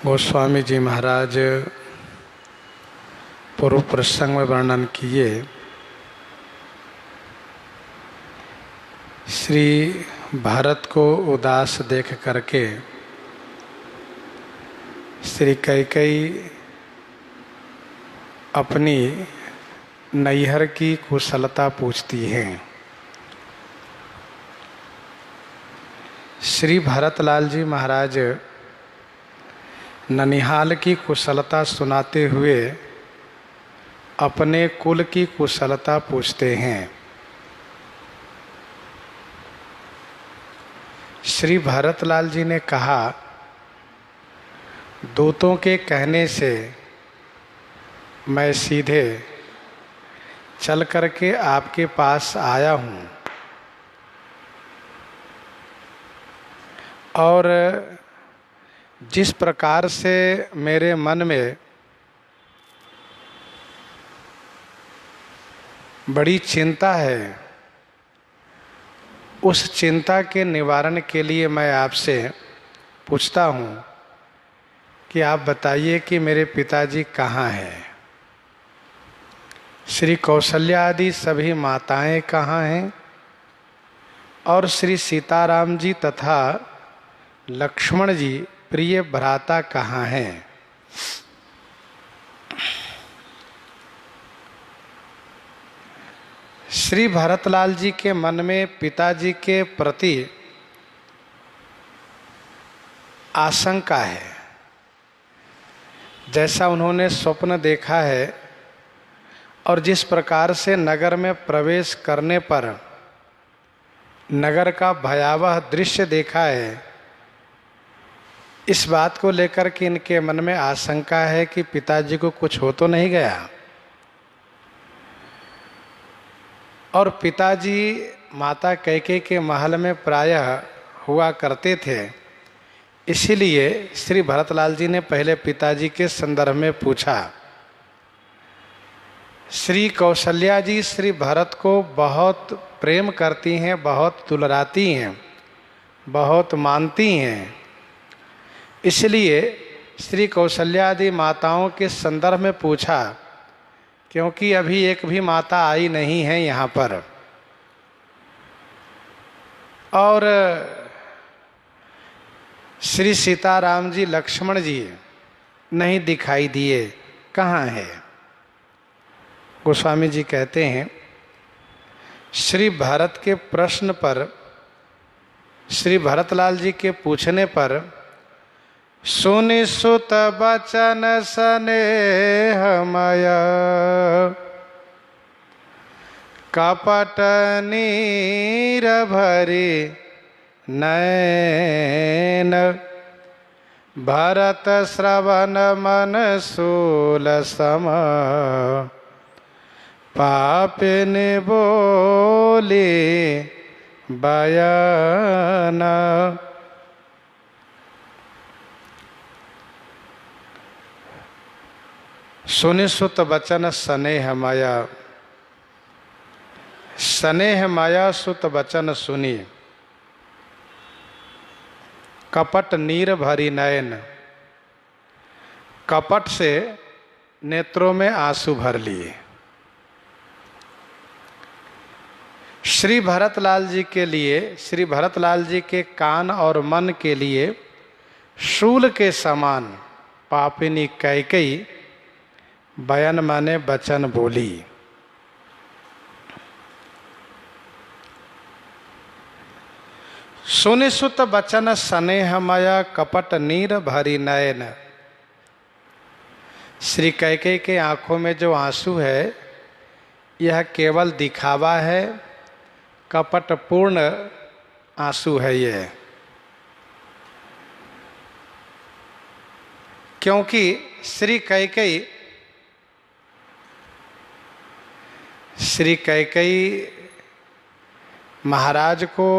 गोस्वामी जी महाराज पूर्व प्रसंग में वर्णन किए श्री भरत को उदास देख करके श्री कैकेयी अपनी नैहर की कुशलता पूछती हैं। श्री भरतलाल जी महाराज ननिहाल की कुशलता सुनाते हुए अपने कुल की कुशलता पूछते हैं। श्री भरतलाल जी ने कहा, दूतों के कहने से मैं सीधे चल करके आपके पास आया हूँ और जिस प्रकार से मेरे मन में बड़ी चिंता है, उस चिंता के निवारण के लिए मैं आपसे पूछता हूँ कि आप बताइए कि मेरे पिताजी कहाँ हैं। श्री कौशल्या आदि सभी माताएं कहाँ हैं और श्री सीताराम जी तथा लक्ष्मण जी प्रिय भ्राता कहाँ हैं। श्री भरतलाल जी के मन में पिताजी के प्रति आशंका है। जैसा उन्होंने स्वप्न देखा है और जिस प्रकार से नगर में प्रवेश करने पर नगर का भयावह दृश्य देखा है, इस बात को लेकर के इनके मन में आशंका है कि पिताजी को कुछ हो तो नहीं गया। और पिताजी माता कैकेयी के महल में प्रायः हुआ करते थे, इसीलिए श्री भरतलाल जी ने पहले पिताजी के संदर्भ में पूछा। श्री कौशल्या जी श्री भरत को बहुत प्रेम करती हैं, बहुत दुलराती हैं, बहुत मानती हैं। इसलिए श्री कौशल्या आदि माताओं के संदर्भ में पूछा, क्योंकि अभी एक भी माता आई नहीं है यहाँ पर और श्री सीताराम जी लक्ष्मण जी नहीं दिखाई दिए, कहाँ है। गोस्वामी जी कहते हैं, श्री भरत के प्रश्न पर, श्री भरतलाल जी के पूछने पर, सुनि सुत बचन स्नेहमय कपट नीर भरी नैन भरत श्रवण मन सूल सम पापिन बोली बयान। सुनि सुत बचन स्नेह माया, स्नेह माया सुत बचन सुनी कपट नीर भरी नयन, कपट से नेत्रों में आंसू भर लिए। श्री भरतलाल जी के लिए, श्री भरतलाल जी के कान और मन के लिए शूल के समान पापिनी कैकेयी बयान माने बचन बोली। सुनि सुत बचन स्नेहमय कपट नीर भरी नयन। श्री कैकेयी के आंखों में जो आंसू है, यह केवल दिखावा है, कपट पूर्ण आंसू है ये। क्योंकि श्री कैकेयी महाराज को,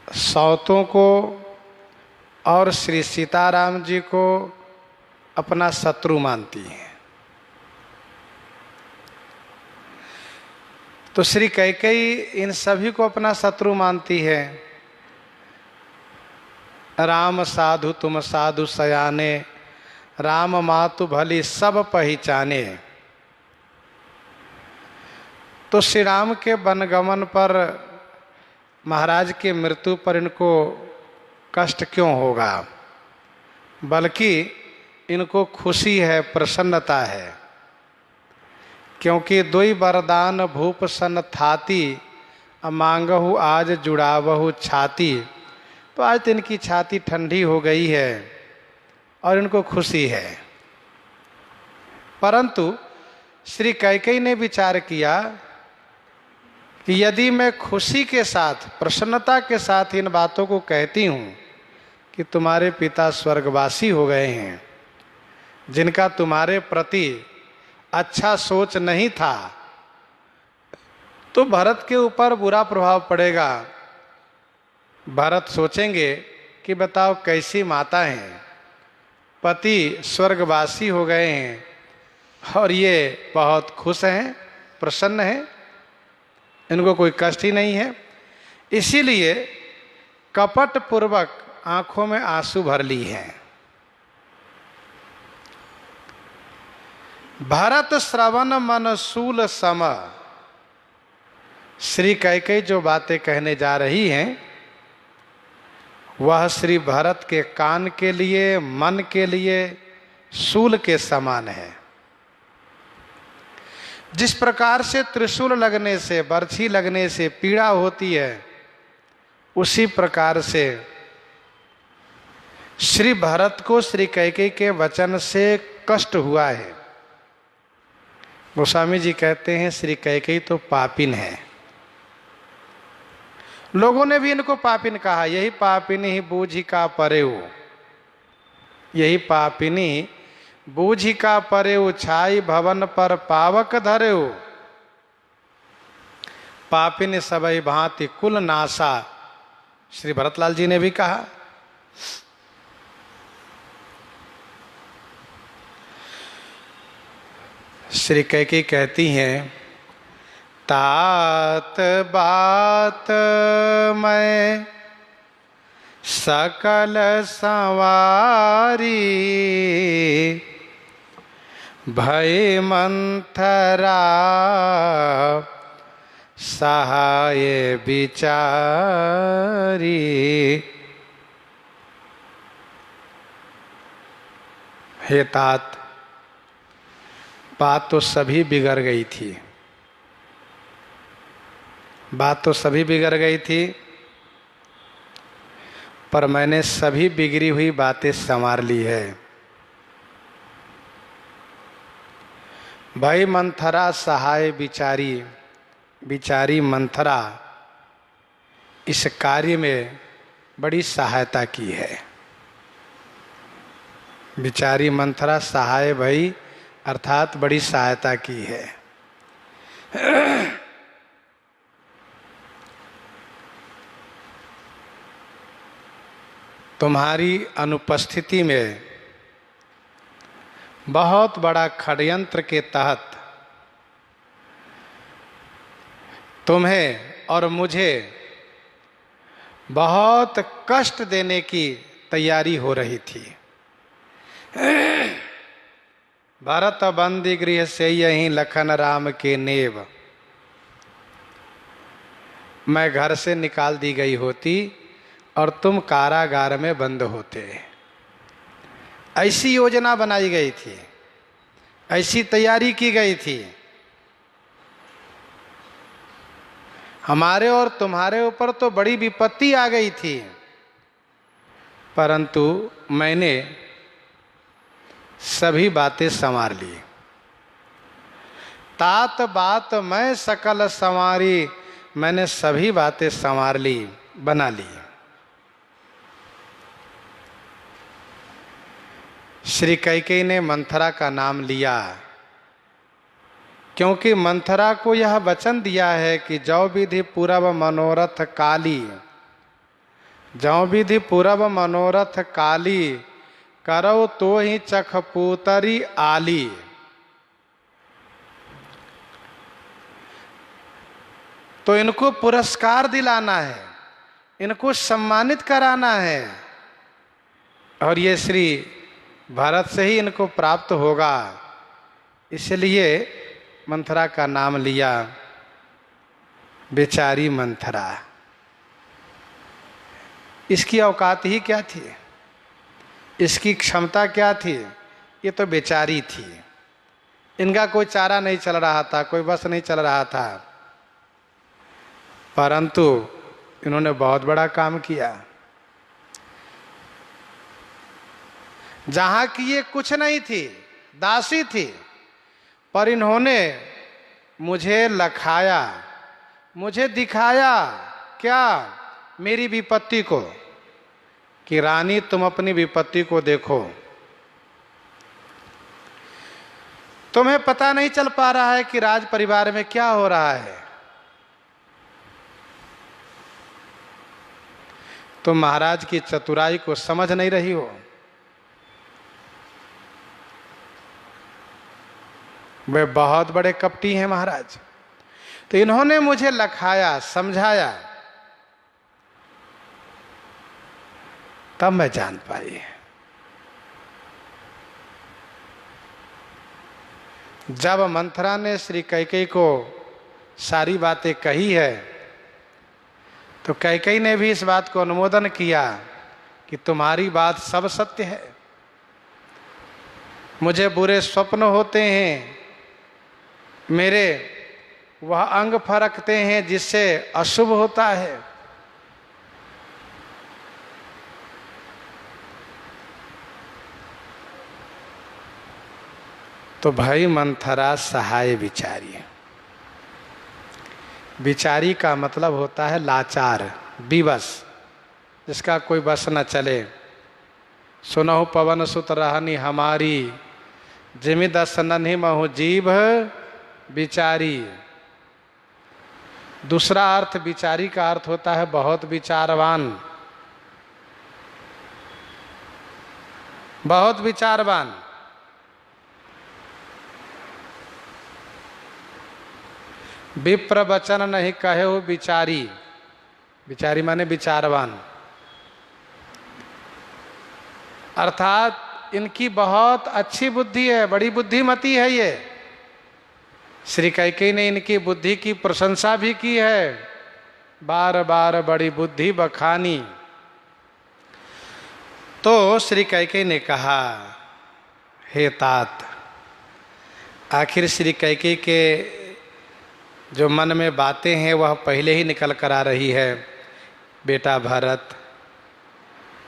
सौतों को और श्री सीताराम जी को अपना शत्रु मानती हैं। तो श्री कैकेयी इन सभी को अपना शत्रु मानती है राम साधु तुम साधु सयाने, राम मातु भली सब पहचाने। तो श्री राम के वनगमन पर, महाराज की मृत्यु पर इनको कष्ट क्यों होगा, बल्कि इनको खुशी है, प्रसन्नता है। क्योंकि दुई वरदान भूप सन थाती, मांगहु आज जुड़ावहु छाती। तो आज तो इनकी छाती ठंडी हो गई है और इनको खुशी है। परंतु श्री कैकेयी ने विचार किया कि यदि मैं खुशी के साथ, प्रसन्नता के साथ इन बातों को कहती हूँ कि तुम्हारे पिता स्वर्गवासी हो गए हैं, जिनका तुम्हारे प्रति अच्छा सोच नहीं था, तो भरत के ऊपर बुरा प्रभाव पड़ेगा। भरत सोचेंगे कि बताओ कैसी माता हैं, पति स्वर्गवासी हो गए हैं और ये बहुत खुश हैं, प्रसन्न हैं, इनको कोई कष्ट ही नहीं है। इसीलिए कपट पूर्वक आंखों में आंसू भर ली हैं। भरत श्रवण मन शूल सम। श्री कैकेयी जो बातें कहने जा रही हैं वह श्री भरत के कान के लिए, मन के लिए शूल के समान है। जिस प्रकार से त्रिशूल लगने से, बरछी लगने से पीड़ा होती है, उसी प्रकार से श्री भरत को श्री कैकेयी के वचन से कष्ट हुआ है। गोस्वामी जी कहते हैं श्री कैकेयी तो पापिन है। लोगों ने भी इनको पापिन कहा। यही पापिनी ही बूझिका परेऊ, यही पापिनी बूझिका परेऊ, छाई भवन पर पावक धरेऊ। पापिन सबई भांति कुल नासा, श्री भरतलाल जी ने भी कहा। श्री कैकेयी कहती हैं, तात बात मैं सकल संवारी, भय मंथरा सहाय बिचारी। हे तात, बात तो सभी बिगड़ गई थी, बात तो सभी बिगड़ गई थी, पर मैंने सभी बिगड़ी हुई बातें संवार ली है। भाई मंथरा सहाय बिचारी, बिचारी मंथरा इस कार्य में बड़ी सहायता की है। बिचारी मंथरा सहाय भई, अर्थात बड़ी सहायता की है। तुम्हारी अनुपस्थिति में बहुत बड़ा षड्यंत्र के तहत तुम्हें और मुझे बहुत कष्ट देने की तैयारी हो रही थी। भरत बंदी गृह से यहीं लखन राम के नेव। मैं घर से निकाल दी गई होती और तुम कारागार में बंद होते। ऐसी योजना बनाई गई थी, ऐसी तैयारी की गई थी। हमारे और तुम्हारे ऊपर तो बड़ी विपत्ति आ गई थी, परंतु मैंने सभी बातें संवार ली। तात बात मैं सकल संवारी, मैंने सभी बातें संवार ली, बना ली। श्री कैकेयी ने मंथरा का नाम लिया क्योंकि मंथरा को यह वचन दिया है कि जौ विधि पूरब मनोरथ काली, जौ विधि पूरब मनोरथ काली, करो तो ही चखपूतरी आली। तो इनको पुरस्कार दिलाना है, इनको सम्मानित कराना है। और ये श्री भरत से ही इनको प्राप्त होगा, इसलिए मंथरा का नाम लिया, बेचारी मंथरा। इसकी औकात ही क्या थी, इसकी क्षमता क्या थी, ये तो बेचारी थी। इनका कोई चारा नहीं चल रहा था, कोई बस नहीं चल रहा था, परंतु इन्होंने बहुत बड़ा काम किया। जहां की ये कुछ नहीं थी, दासी थी, पर इन्होंने मुझे लखाया, मुझे दिखाया क्या, मेरी विपत्ति को, कि रानी तुम अपनी विपत्ति को देखो। तुम्हें पता नहीं चल पा रहा है कि राज परिवार में क्या हो रहा है। तुम महाराज की चतुराई को समझ नहीं रही हो। वे बहुत बड़े कपटी हैं महाराज। तो इन्होंने मुझे लखाया, समझाया, तब मैं जान पाई। जब मंथरा ने श्री कैकेयी को सारी बातें कही है, तो कैकेयी ने भी इस बात को अनुमोदन किया कि तुम्हारी बात सब सत्य है। मुझे बुरे स्वप्न होते हैं, मेरे वह अंग फरकते हैं जिससे अशुभ होता है। तो भाई मंथरा सहाय बिचारी। बिचारी का मतलब होता है लाचार, विवश, जिसका कोई बस न चले। सुनहु पवन सुत रहनी हमारी, जिमि दस नन्हि महु जीभ बिचारी। दूसरा अर्थ बिचारी का अर्थ होता है बहुत विचारवान, बहुत विचारवान। विप्र वचन नहीं कहे हो बिचारी, बिचारी माने विचारवान। अर्थात इनकी बहुत अच्छी बुद्धि है, बड़ी बुद्धिमती है ये। श्री कैकेयी ने इनकी बुद्धि की प्रशंसा भी की है, बार बार बड़ी बुद्धि बखानी। तो श्री कैकेयी ने कहा, हे तात, आखिर श्री कैकेयी के जो मन में बातें हैं वह पहले ही निकल कर आ रही है। बेटा भरत,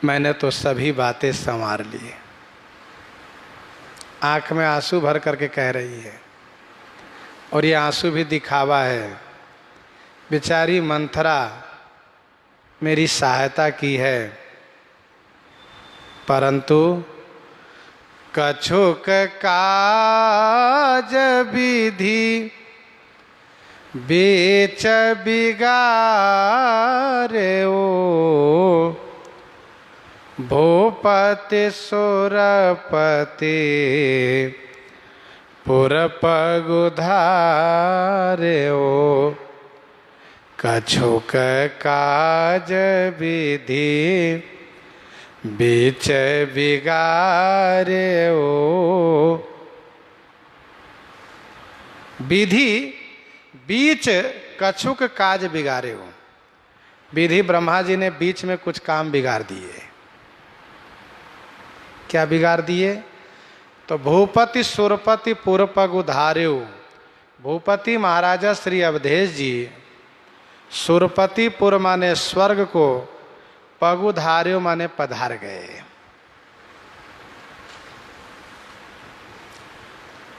मैंने तो सभी बातें संवार ली। आंख में आंसू भर करके कह रही है, और ये आंसू भी दिखावा है। बेचारी मंथरा मेरी सहायता की है, परंतु कछुक काज विधि बेच बिगारे ओ, भूपति सुरपति पुरपग उधारे ओ। कछुक काज विधि बीच बिगारे ओ। विधि बीच कछुक काज बिगाड़े हो। विधि ब्रह्मा जी ने बीच में कुछ काम बिगाड़ दिए। क्या बिगाड़ दिए? तो भूपति सुरपति पुरपग उधार्यो। भूपति महाराजा श्री अवधेश जी सुरपतिपुर माने स्वर्ग को, पगुधार्यो माने पधार गए।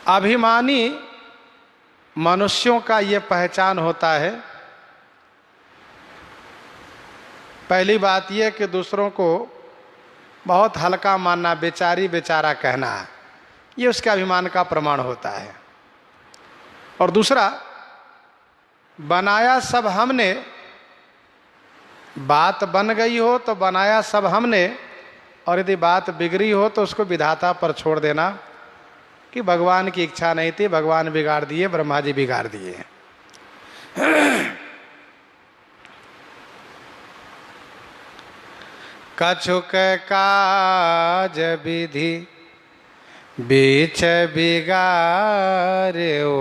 अभिमानी मनुष्यों का ये पहचान होता है। पहली बात यह कि दूसरों को बहुत हल्का मानना, बेचारी बेचारा कहना, ये उसके अभिमान का प्रमाण होता है। और दूसरा, बनाया सब हमने, बात बन गई हो तो बनाया सब हमने, और यदि बात बिगड़ी हो तो उसको विधाता पर छोड़ देना कि भगवान की इच्छा नहीं थी, भगवान बिगाड़ दिए, ब्रह्मा जी बिगाड़ दिए। कछुक काज विधि बीच बिगार्यो,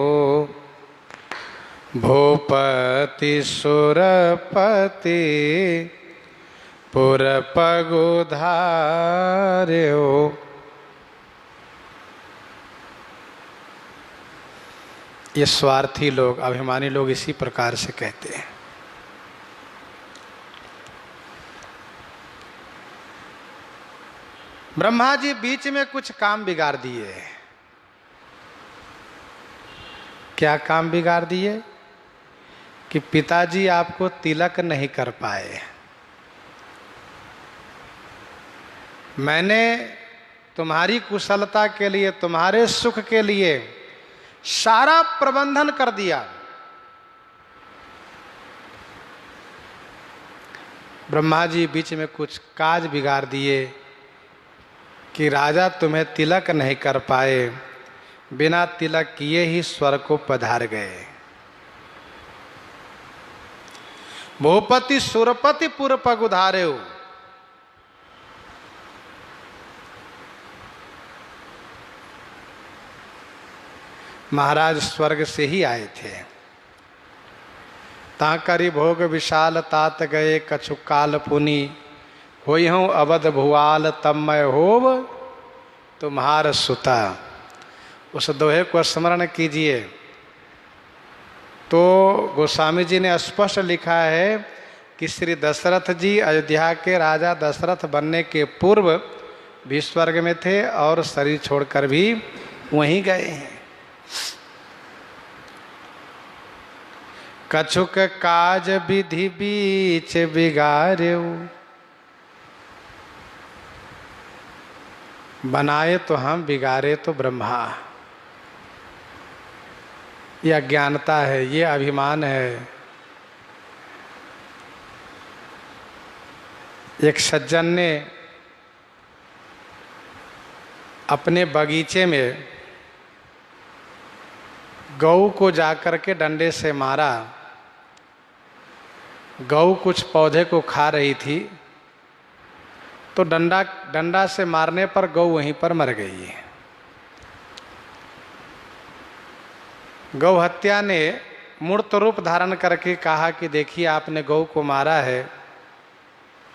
भूपति सुरपति पुर पगुधार्यो। ये स्वार्थी लोग, अभिमानी लोग इसी प्रकार से कहते हैं। ब्रह्मा जी बीच में कुछ काम बिगाड़ दिए। क्या काम बिगाड़ दिए? कि पिताजी आपको तिलक नहीं कर पाए। मैंने तुम्हारी कुशलता के लिए, तुम्हारे सुख के लिए सारा प्रबंधन कर दिया। ब्रह्मा जी बीच में कुछ काज बिगाड़ दिए कि राजा तुम्हें तिलक नहीं कर पाए, बिना तिलक किए ही स्वर्ग को पधार गए। भूपति सुरपति पुर पगुधार्यो। महाराज स्वर्ग से ही आए थे। ताकरि भोग विशाल तात गए, कछु काल पुनि होई हूँ अवध भुआल, तब मैं होव तुम्हार सुता। उस दोहे को स्मरण कीजिए तो गोस्वामी जी ने स्पष्ट लिखा है कि श्री दशरथ जी अयोध्या के राजा दशरथ बनने के पूर्व भी स्वर्ग में थे और शरीर छोड़कर भी वहीं गए हैं। कछुक काज विधि बीच बिगार्यो, बनाए तो हम, बिगाड़े तो ब्रह्मा। यह अज्ञानता है, ये अभिमान है। एक सज्जन ने अपने बगीचे में गऊ को जाकर के डंडे से मारा। गऊ कुछ पौधे को खा रही थी तो डंडा से मारने पर गऊ वहीं पर मर गई। गौ हत्या ने मूर्त रूप धारण करके कहा कि देखिए आपने गौ को मारा है,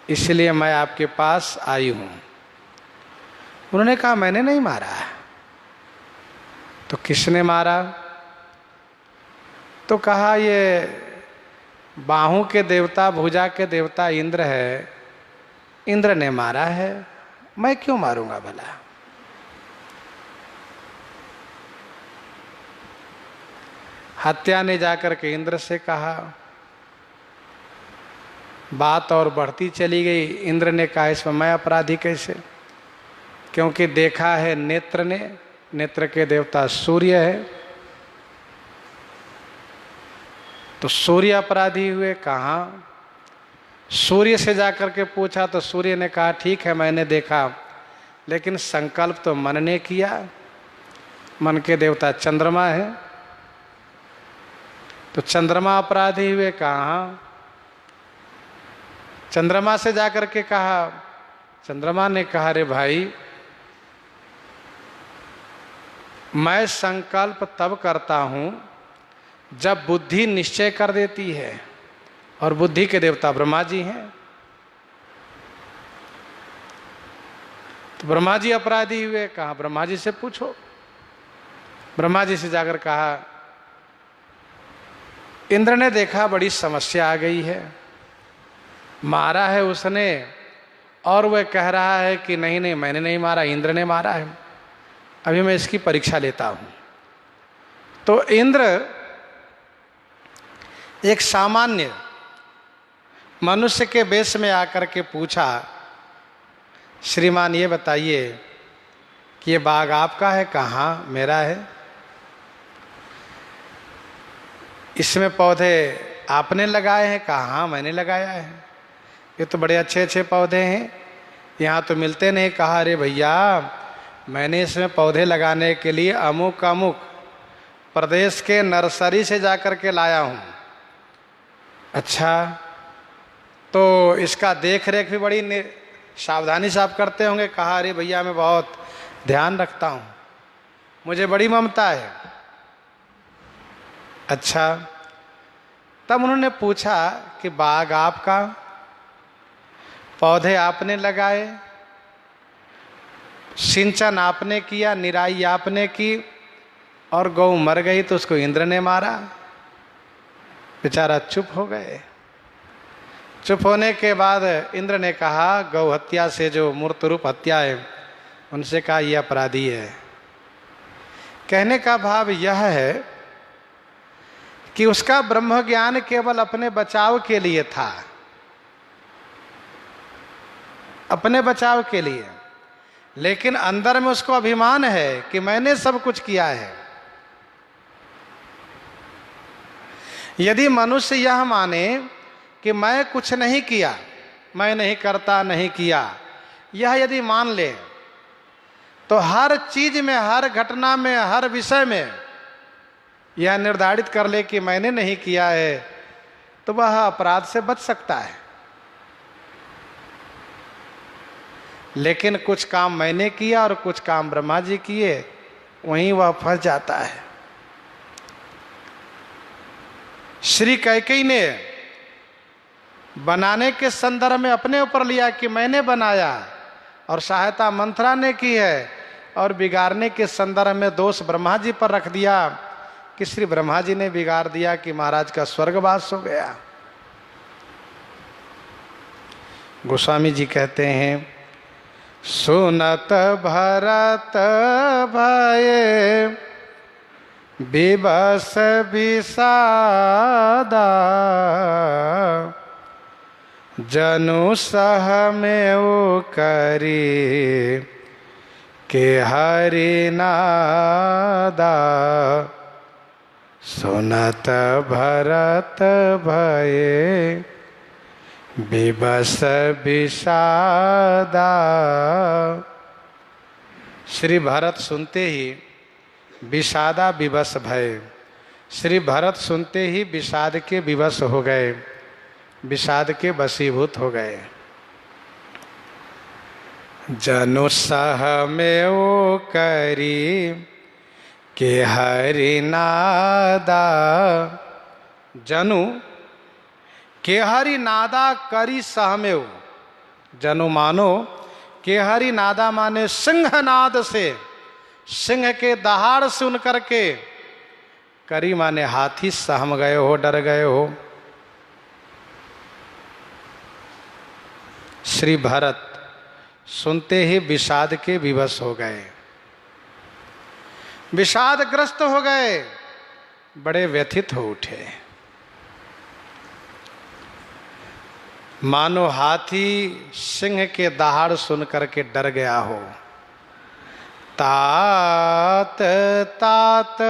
इसलिए मैं आपके पास आई हूं। उन्होंने कहा मैंने नहीं मारा। तो किसने मारा? तो कहा ये बाहों के देवता, भुजा के देवता इंद्र है, इंद्र ने मारा है, मैं क्यों मारूंगा भला। हत्या ने जाकर के इंद्र से कहा। बात और बढ़ती चली गई। इंद्र ने कहा इसमें मैं अपराधी कैसे, क्योंकि देखा है नेत्र ने, नेत्र के देवता सूर्य है, तो सूर्य अपराधी हुए। कहाँ? सूर्य से जाकर के पूछा तो सूर्य ने कहा ठीक है मैंने देखा, लेकिन संकल्प तो मन ने किया। मन के देवता चंद्रमा है, तो चंद्रमा अपराधी हुए। कहाँ? चंद्रमा से जाकर के कहा। चंद्रमा ने कहा रे भाई, मैं संकल्प तब करता हूं जब बुद्धि निश्चय कर देती है, और बुद्धि के देवता ब्रह्मा जी हैं। तो ब्रह्मा जी अपराधी हुए। कहा ब्रह्मा जी से पूछो। ब्रह्मा जी से जाकर कहा इंद्र ने देखा बड़ी समस्या आ गई है, मारा है उसने, और वह कह रहा है कि नहीं नहीं मैंने नहीं मारा, इंद्र ने मारा है, अभी मैं इसकी परीक्षा लेता हूं। तो इंद्र एक सामान्य मनुष्य के वेश में आकर के पूछा, श्रीमान ये बताइए कि ये बाग आपका है? कहाँ? मेरा है। इसमें पौधे आपने लगाए हैं? कहाँ? मैंने लगाया है। ये तो बड़े अच्छे अच्छे पौधे हैं, यहाँ तो मिलते नहीं। कहा अरे भैया मैंने इसमें पौधे लगाने के लिए अमुक अमुक प्रदेश के नर्सरी से जाकर के लाया हूँ। अच्छा, तो इसका देख रेख भी बड़ी सावधानी से आप करते होंगे। कहा अरे भैया मैं बहुत ध्यान रखता हूँ, मुझे बड़ी ममता है। अच्छा, तब उन्होंने पूछा कि बाग आपका, पौधे आपने लगाए, सिंचन आपने किया, निराई आपने की, और गौ मर गई तो उसको इंद्र ने मारा। बेचारा चुप हो गए। चुप होने के बाद इंद्र ने कहा, गौ हत्या से जो मूर्त रूप हत्या है, उनसे कहा यह अपराधी है। कहने का भाव यह है कि उसका ब्रह्म ज्ञान केवल अपने बचाव के लिए था, अपने बचाव के लिए, लेकिन अंदर में उसको अभिमान है कि मैंने सब कुछ किया है। यदि मनुष्य यह माने कि मैं कुछ नहीं किया, मैं नहीं करता, नहीं किया, यह यदि मान ले, तो हर चीज में, हर घटना में, हर विषय में यह निर्धारित कर ले कि मैंने नहीं किया है, तो वह अपराध से बच सकता है। लेकिन कुछ काम मैंने किया और कुछ काम ब्रह्मा जी किए, वहीं वह फंस जाता है। श्री कैकेयी ने बनाने के संदर्भ में अपने ऊपर लिया कि मैंने बनाया, और सहायता मंथरा ने की है, और बिगाड़ने के संदर्भ में दोष ब्रह्मा जी पर रख दिया कि श्री ब्रह्मा जी ने बिगाड़ दिया कि महाराज का स्वर्गवास हो गया। गोस्वामी जी कहते हैं, सुनत भरत भये विवश विषादा, जनु सह में वो करी के हरि नादा। सुनत भरत भये विवश विषादा। श्री भरत सुनते ही विषादा विवश भय, श्री भरत सुनते ही विषाद के विवश हो गए, विषाद के वशीभूत हो गए। जनु सह में वो करी के हरि नादा। जनु के हरि नादा करी सहमेव। जनु मानो के हरि नादा माने सिंहनाद से, सिंह के दहाड़ सुन करके, करी माने हाथी, सहम गए हो, डर गए हो। श्री भरत सुनते ही विषाद के विवश हो गए, विषादग्रस्त हो गए, बड़े व्यथित हो उठे। मानो हाथी सिंह के दहाड़ सुन करके डर गया हो। तात तात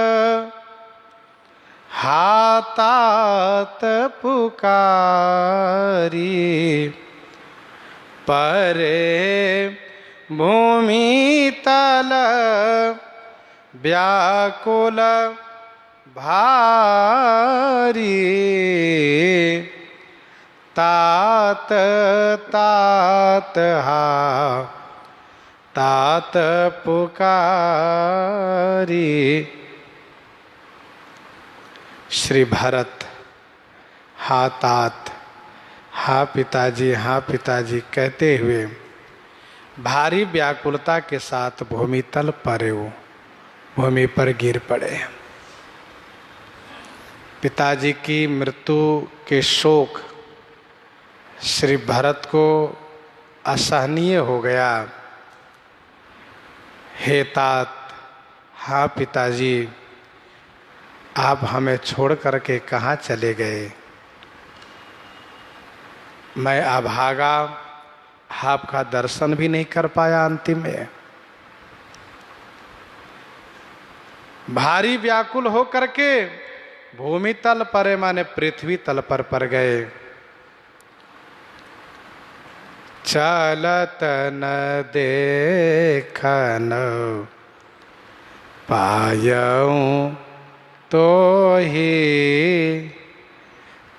हातात पुकारी, परे भूमि तल व्याकुल भारी। तात तात हा तात पुकारी। श्री भरत हा तात, हा पिताजी, हा पिताजी कहते हुए भारी व्याकुलता के साथ भूमि तल परे हो, भूमि पर गिर पड़े। पिताजी की मृत्यु के शोक श्री भरत को असहनीय हो गया। हे तात, हाँ पिताजी, आप हमें छोड़ करके कहाँ चले गए? मैं अभागा, आपका दर्शन भी नहीं कर पाया अंतिम में। भारी व्याकुल हो करके भूमि तल परे माने पृथ्वी तल पर पड़ गए। चलत न देखन पायऊं तो ही,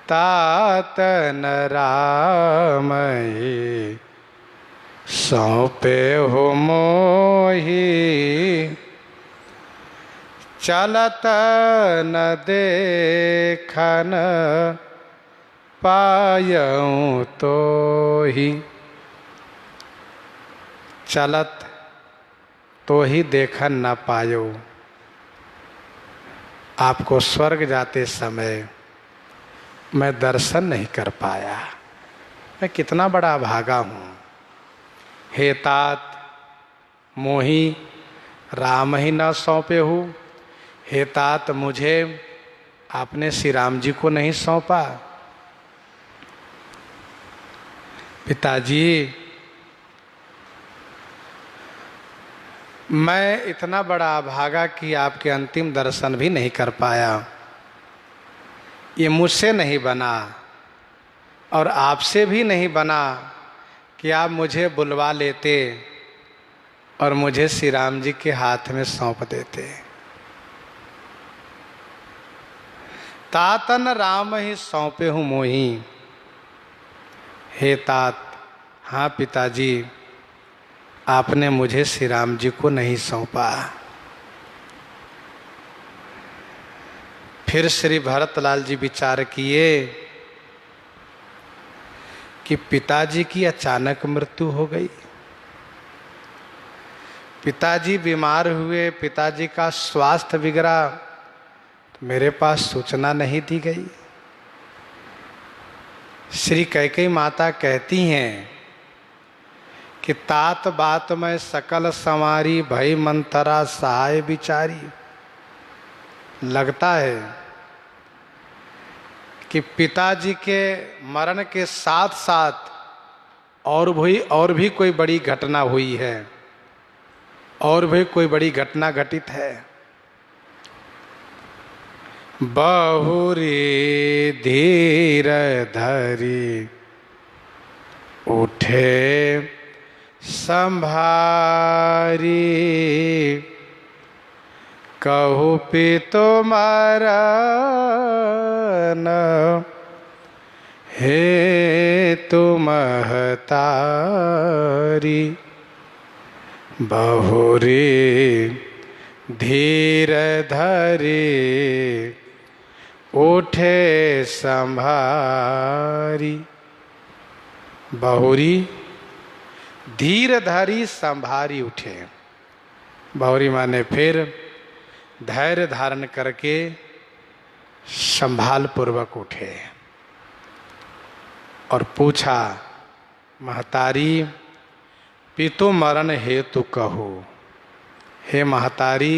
तात न रामहि सौंपे हो मोही चलत न देखन पायऊं तो ही। चलत तो ही देखन न पायो। आपको स्वर्ग जाते समय मैं दर्शन नहीं कर पाया। मैं कितना बड़ा अभागा हूँ। हे तात मोही राम ही न सौंपे हूँ। हे तात मुझे आपने श्री राम जी को नहीं सौंपा। पिताजी मैं इतना बड़ा अभागा कि आपके अंतिम दर्शन भी नहीं कर पाया। ये मुझसे नहीं बना और आपसे भी नहीं बना कि आप मुझे बुलवा लेते और मुझे श्री राम जी के हाथ में सौंप देते। तातन राम ही सौंपे हूँ मोही। हे तात, हाँ पिताजी, आपने मुझे श्री राम जी को नहीं सौंपा। फिर श्री भरतलाल जी विचार किए कि पिताजी की अचानक मृत्यु हो गई। पिताजी बीमार हुए, पिताजी का स्वास्थ्य बिगड़ा, तो मेरे पास सूचना नहीं दी गई। श्री कैकेयी माता कहती हैं कि तात बात में सकल संवारी भई मंतरा सहाय बिचारी। लगता है कि पिताजी के मरण के साथ साथ और भी कोई बड़ी घटना हुई है, और भी कोई बड़ी घटना घटित है। बहुरी धीर धरी उठे संभारी कहु पितो मरन हे तुम महतारी। बहुरी धीर धरी उठे संभारी। बहुरी धीर धरी संभारी उठे। बहुरी माने फिर धैर्य धारण करके संभाल पूर्वक उठे और पूछा, महतारी पितु मरण हेतु कहो। हे महतारी,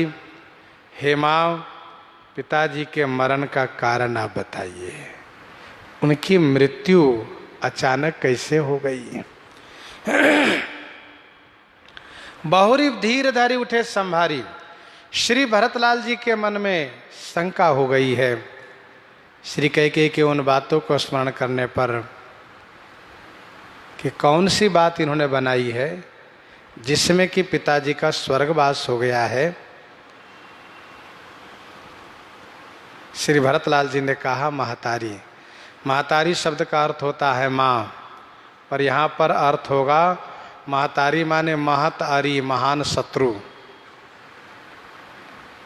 हे माँ, पिताजी के मरण का कारण आप बताइए। उनकी मृत्यु अचानक कैसे हो गई। बहुरी धीर धारी उठे संभारी। श्री भरतलाल जी के मन में शंका हो गई है श्री कैकेयी के उन बातों को स्मरण करने पर कि कौन सी बात इन्होंने बनाई है जिसमें कि पिताजी का स्वर्गवास हो गया है। श्री भरतलाल जी ने कहा, महतारी। महतारी शब्द का अर्थ होता है माँ, पर यहाँ पर अर्थ होगा महतारी माने महत अरी, महान शत्रु।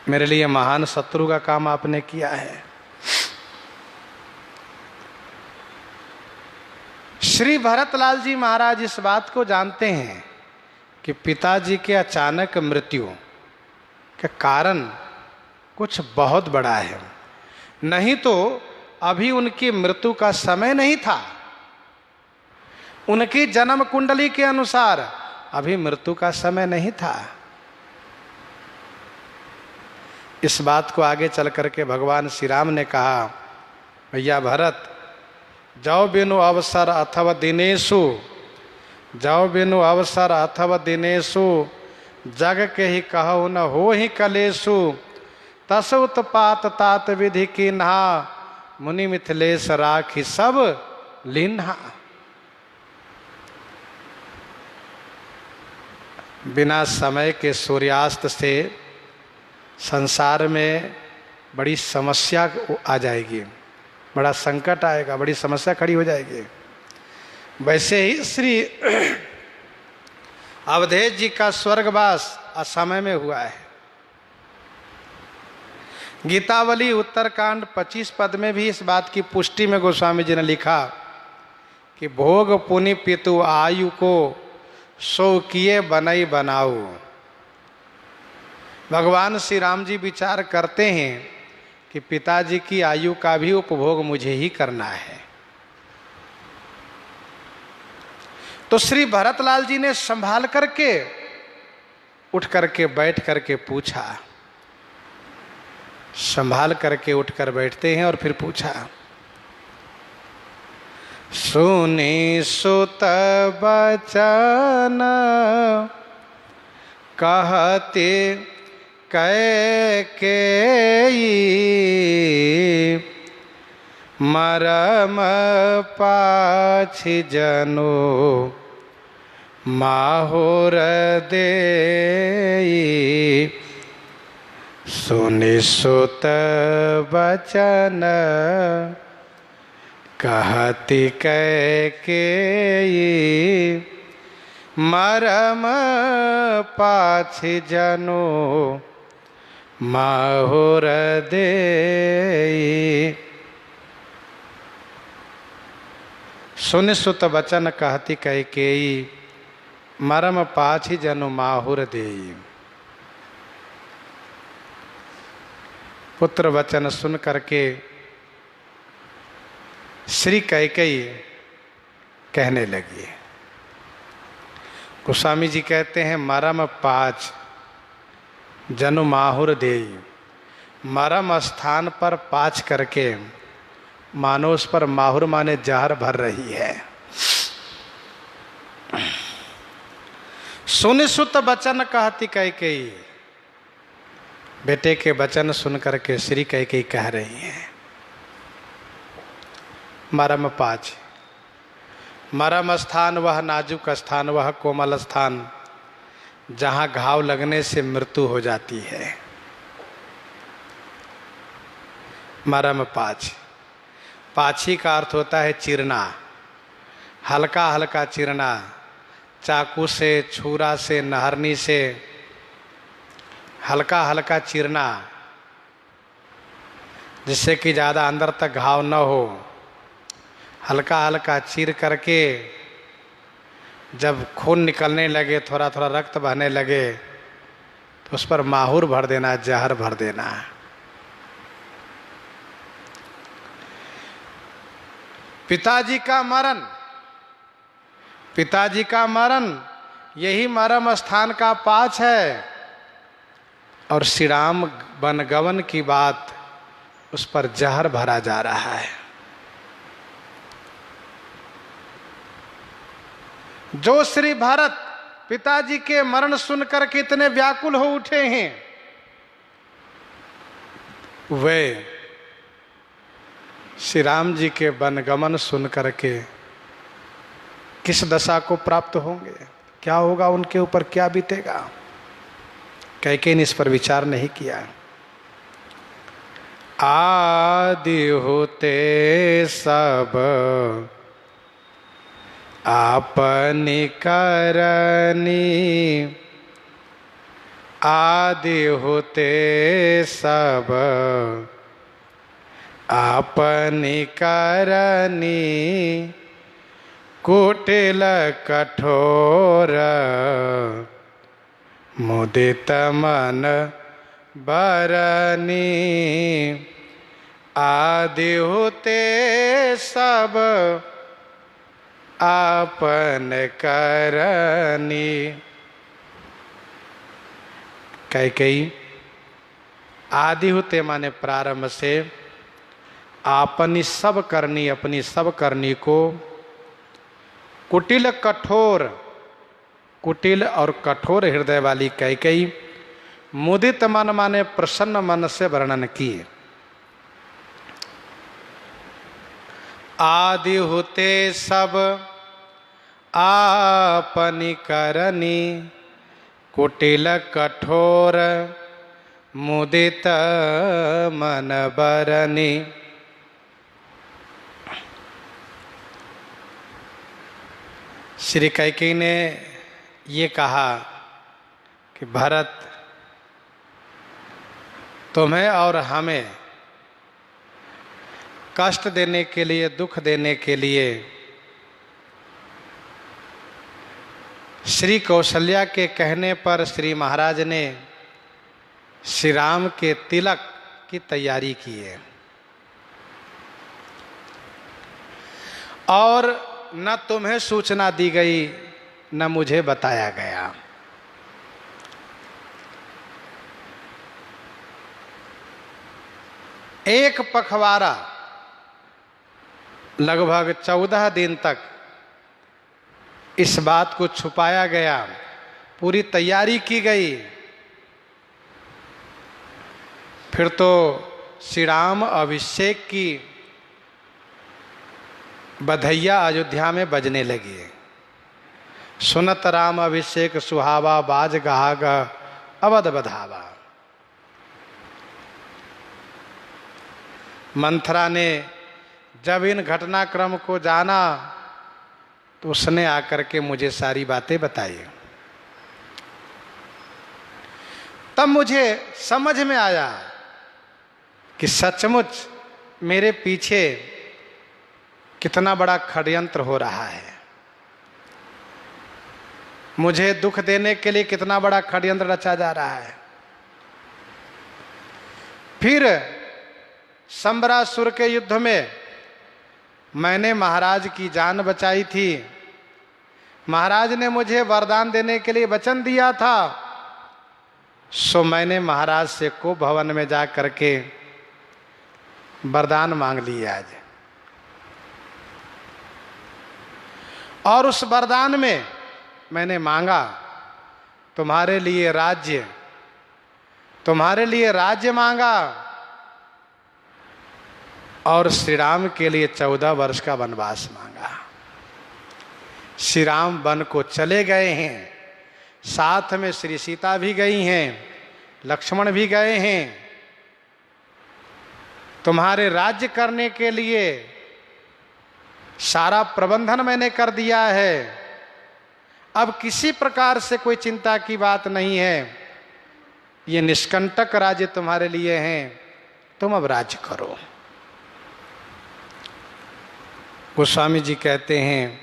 मेरे लिए महान शत्रु का काम आपने किया है। श्री भरतलाल जी महाराज इस बात को जानते हैं कि पिताजी के अचानक मृत्यु का कारण कुछ बहुत बड़ा है। नहीं तो अभी उनकी मृत्यु का समय नहीं था। उनकी जन्म कुंडली के अनुसार अभी मृत्यु का समय नहीं था। इस बात को आगे चल करके भगवान श्री राम ने कहा, भैया भरत, जाओ बिनु अवसर अथवा दिनेशु, जाओ बिनु अवसर अथवा दिनेशु, जग के ही कहो न हो ही कलेशु, तस उत्पात तात विधि कीन्हा, मुनि मिथिलेश राखी सब लीन्हा। बिना समय के सूर्यास्त से संसार में बड़ी समस्या आ जाएगी, बड़ा संकट आएगा, बड़ी समस्या खड़ी हो जाएगी। वैसे ही श्री अवधेश जी का स्वर्गवास असमय में हुआ है। गीतावली उत्तरकांड 25 पद में भी इस बात की पुष्टि में गोस्वामी जी ने लिखा कि भोग पुनि पितु आयु को सो किए बनई बनाओ। भगवान श्री राम जी विचार करते हैं कि पिताजी की आयु का भी उपभोग मुझे ही करना है। तो श्री भरतलाल जी ने संभाल करके उठ करके बैठ करके पूछा, संभाल करके उठकर बैठते हैं और फिर पूछा, सुनी सुत बचन कहते कैकेयी मरम पाछि जनो माहुर देई। सुनि सुत बचन कहती कैकेयी मरम पाछि जनो माहुर देई। सुनि सुत बचन कहती कैकेयी मरम पाछि जनु माहुर देई। पुत्र वचन सुन करके श्री कैकेयी कहने लगी। गोस्वामी जी कहते हैं मरम पाछ जनु माहुर देई। मरम स्थान पर पाछ करके मानो उस पर माहुर माने जहर भर रही है। सुनि सुत बचन कहती कैकेयी, बेटे के वचन सुन करके श्री कैकेयी कह रही हैं मरम पाछ। मरम स्थान वह नाजुक स्थान, वह कोमल स्थान जहाँ घाव लगने से मृत्यु हो जाती है। मरम पाछ, पाछी का अर्थ होता है चीरना, हल्का हल्का चीरना, चाकू से, छुरा से, नहरनी से हल्का हल्का चीरना, जिससे कि ज़्यादा अंदर तक घाव न हो। हल्का हल्का चीर करके जब खून निकलने लगे, थोड़ा थोड़ा रक्त बहने लगे, तो उस पर माहुर भर देना, जहर भर देना। पिताजी का मरण, पिताजी का मरण यही मरम स्थान का पाछ है। और श्री राम वनगमन की बात, उस पर जहर भरा जा रहा है। जो श्री भरत पिताजी के मरण सुनकर के इतने व्याकुल हो उठे हैं, वे श्री राम जी के वनगमन सुन करके किस दशा को प्राप्त होंगे, क्या होगा उनके ऊपर, क्या बीतेगा। कैकेयी ने इस पर विचार नहीं किया। आदि होते सब आपनी करनी, आदि होते सब आपनी करनी, कुटिल कठोर मुदित मन बरनी। आदि होते सब आपन करनी। कैकेयी आदि होते माने प्रारंभ से, अपनी सब करनी, अपनी सब करनी को कुटिल कठोर, कुटिल और कठोर हृदय वाली कैकेयी मुदित मन माने प्रसन्न मन से वर्णन किए। आदि होते सब आपनी करनी, कुटिल कठोर मुदित मन बरनी। श्री कैकेयी ने ये कहा कि भरत, तुम्हें और हमें कष्ट देने के लिए, दुख देने के लिए श्री कौशल्या के कहने पर श्री महाराज ने श्री राम के तिलक की तैयारी की है। और न तुम्हें सूचना दी गई, न मुझे बताया गया। एक पखवाड़ा लगभग 14 दिन तक इस बात को छुपाया गया, पूरी तैयारी की गई। फिर तो श्री राम अभिषेक की बधैया अयोध्या में बजने लगी। सुनत राम अभिषेक सुहावा, बाज गहा अवध बधावा। मंथरा ने जब इन घटनाक्रम को जाना तो उसने आकर के मुझे सारी बातें बताई। तब मुझे समझ में आया कि सचमुच मेरे पीछे कितना बड़ा षड्यंत्र हो रहा है, मुझे दुख देने के लिए कितना बड़ा षड्यंत्र रचा जा रहा है। फिर संबरासुर के युद्ध में मैंने महाराज की जान बचाई थी। महाराज ने मुझे वरदान देने के लिए वचन दिया था, सो मैंने महाराज से को भवन में जा करके वरदान मांग लिया आज। और उस वरदान में मैंने मांगा तुम्हारे लिए राज्य, तुम्हारे लिए राज्य मांगा और श्री राम के लिए 14 वर्ष का वनवास मांगा। श्री राम वन को चले गए हैं, साथ में श्री सीता भी गई हैं, लक्ष्मण भी गए हैं। तुम्हारे राज्य करने के लिए सारा प्रबंधन मैंने कर दिया है, अब किसी प्रकार से कोई चिंता की बात नहीं है। ये निष्कंटक राज्य तुम्हारे लिए हैं, तुम अब राज्य करो। गोस्वामी जी कहते हैं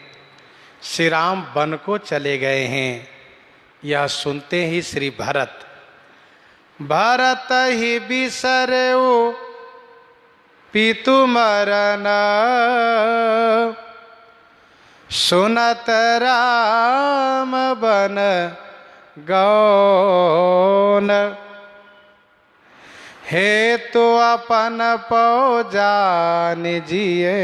श्री राम वन को चले गए हैं। यह सुनते ही श्री भरत ही बिसरऊ पितु मरन, सुनत राम बन गौन, हे तो अपन पौ जान जिए,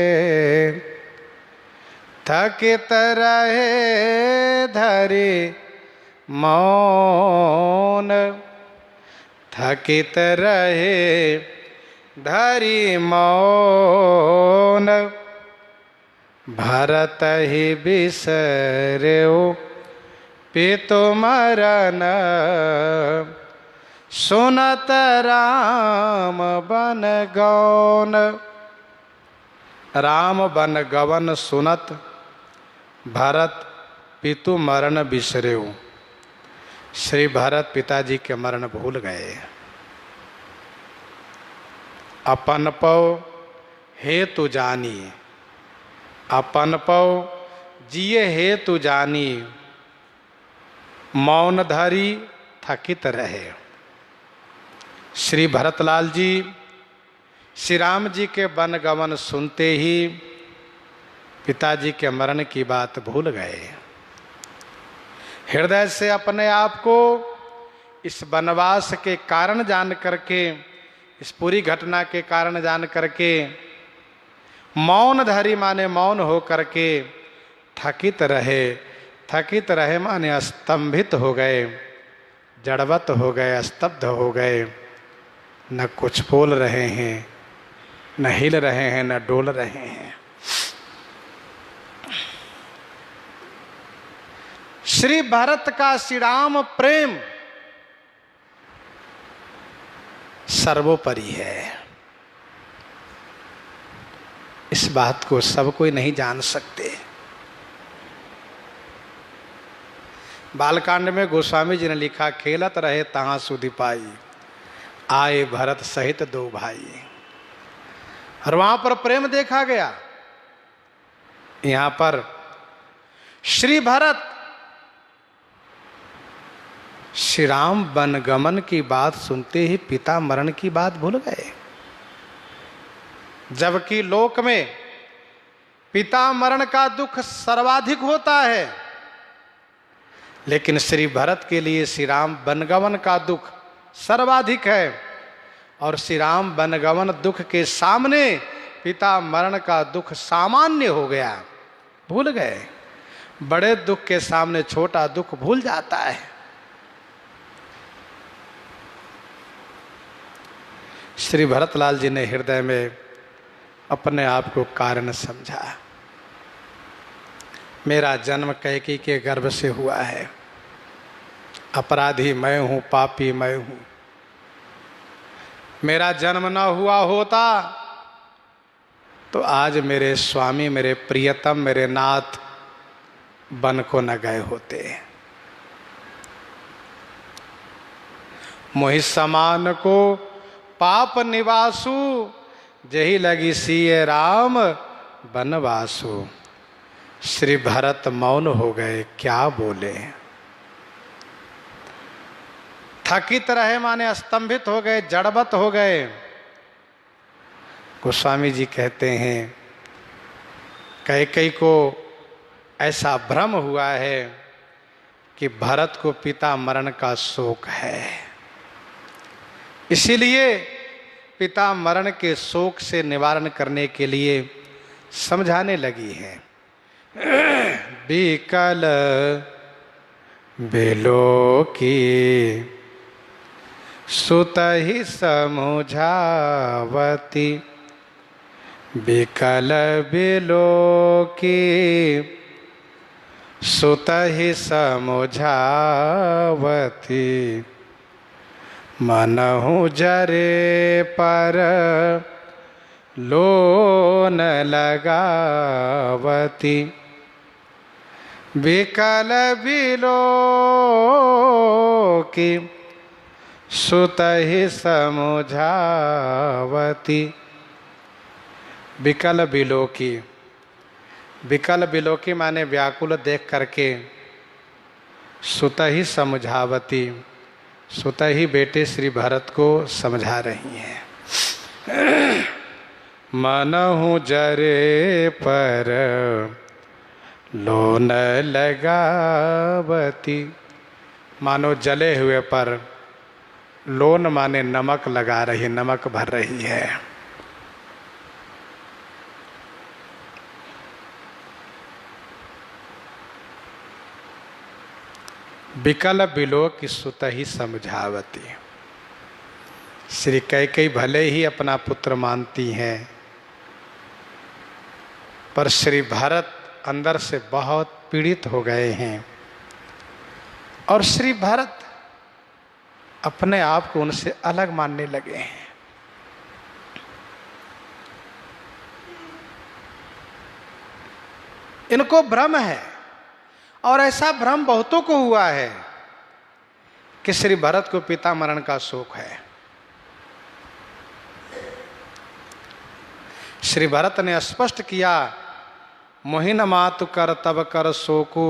थकित रहे धरे मौन, थकित रहे धरी मौन, भरत ही बिसर्यो पितु मरन, सुनत राम बन गौन। राम बन गवन सुनत भरत पितु मरण बिसर्यो। श्री भरत पिताजी के मरण भूल गए। अपन पौ हेतु जानी, अपन पौ जिये हेतु जानी, मौन धरी थकित रहे। श्री भरतलाल जी श्री राम जी के वन गमन सुनते ही पिताजी के मरण की बात भूल गए। हृदय से अपने आप को इस वनवास के कारण जान करके, इस पूरी घटना के कारण जान करके मौन धरी माने मौन हो करके थकित रहे। थकित रहे माने स्तंभित हो गए, जड़वत हो गए, स्तब्ध हो गए। न कुछ बोल रहे हैं, न हिल रहे हैं, न डोल रहे हैं। श्री भरत का श्री राम प्रेम सर्वोपरि है। इस बात को सब कोई नहीं जान सकते। बालकांड में गोस्वामी जी ने लिखा, खेलत रहे तहाँ सुधि पाई, आए भरत सहित दो भाई। और वहां पर प्रेम देखा गया। यहां पर श्री भरत श्री राम वनगमन की बात सुनते ही पिता मरण की बात भूल गए, जबकि लोक में पिता मरण का दुख सर्वाधिक होता है, लेकिन श्री भरत के लिए श्री राम वनगमन का दुख सर्वाधिक है। और श्री राम वनगमन दुख के सामने पिता मरण का दुख सामान्य हो गया, भूल गए। बड़े दुख के सामने छोटा दुख भूल जाता है। श्री भरतलाल जी ने हृदय में अपने आप को कारण समझा। मेरा जन्म कैकेयी के गर्भ से हुआ है, अपराधी मैं हूं, पापी मैं हूं। मेरा जन्म न हुआ होता तो आज मेरे स्वामी, मेरे प्रियतम, मेरे नाथ वन को न गए होते। मोहि समान को पाप निवासु, जही लगी सिय राम बनवासु। श्री भरत मौन हो गए, क्या बोले। थकित रहे माने स्तंभित हो गए, जड़वत हो गए। गोस्वामी जी कहते हैं, कैकेयी को ऐसा भ्रम हुआ है कि भरत को पिता मरण का शोक है, इसीलिए पिता मरण के शोक से निवारण करने के लिए समझाने लगी है। बिकल बिलो की सुतहि समुझावती, बिकल बिलो की सुतहि समुझावती। मनहु जरे पर लोन लगावती, बिकल बिलो की सुतहि समुझावती। विकल बिलोकी, विकल बिलोकी माने व्याकुल देख करके, सुतहि समझावती, सुतहि बेटे श्री भरत को समझा रही हैं। मनहु जरे पर लोन लगावती, मानो जले हुए पर लोन माने नमक लगा रही, नमक भर रही है। बिकल बिलो की सुतहि समझावती। श्री कैकेयी भले ही अपना पुत्र मानती हैं, पर श्री भरत अंदर से बहुत पीड़ित हो गए हैं और श्री भरत अपने आप को उनसे अलग मानने लगे हैं। इनको भ्रम है, और ऐसा भ्रम बहुतों को हुआ है कि श्री भरत को पिता मरण का शोक है। श्री भरत ने स्पष्ट किया, मोहिन मातु कर तब कर शोकु,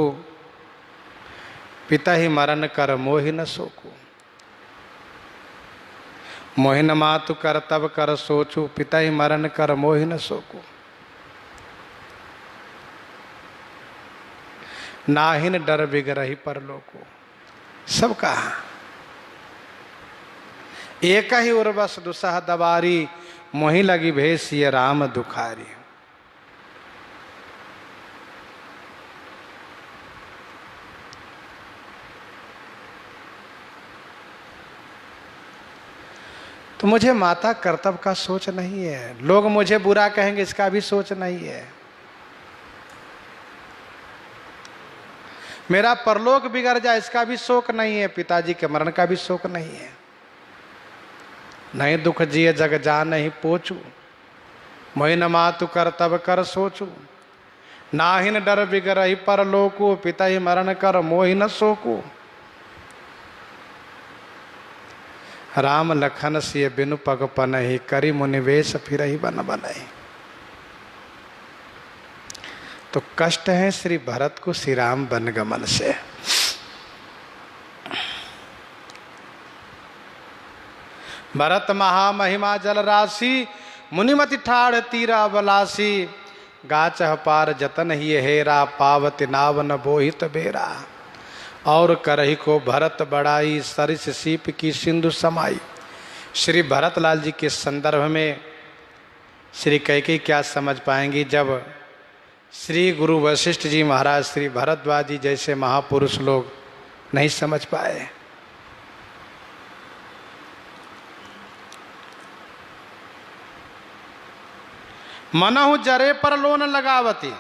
पिता ही मरण कर मोहिन शोकु। मोहिन मातु कर तब कर सोचू, पिता ही मरण कर मोहिन शोकु। नाहिन डर बिगरही परलोकु। सब कहा, एक ही उर्वश दुसह दबारी, मोहि लगी भेष ये राम दुखारी। तो मुझे माता कर्तव्य का सोच नहीं है, लोग मुझे बुरा कहेंगे इसका भी सोच नहीं है, मेरा परलोक बिगड़ जाए इसका भी शोक नहीं है, पिताजी के मरण का भी शोक नहीं है। नहीं दुख जिए जग जा नहीं पोचू, मोहि न मातु कर तब कर सोचू। नाहिन डर बिगरहि पर लोको, पिता ही मरण कर मोहि न शोको। राम लखन सिय बिनु पग पनहि, करि मुनिवेश फिरहि बन बनहि। तो कष्ट है श्री भरत को श्री राम वनगमन से। भरत महामहिमा जल राशि, मुनिमति ठाड़ तीरा बलासी। गाचह पार जतन ही हेरा, पावत नावन बोहित बेरा। और करही को भरत बड़ाई, सरिस सीप की सिंधु समाई। श्री भरतलाल जी के संदर्भ में श्री कैकेयी क्या समझ पाएंगी, जब श्री गुरु वशिष्ठ जी महाराज, श्री भरद्वाज जी जैसे महापुरुष लोग नहीं समझ पाए। मनहु जरे पर लोन लगावती।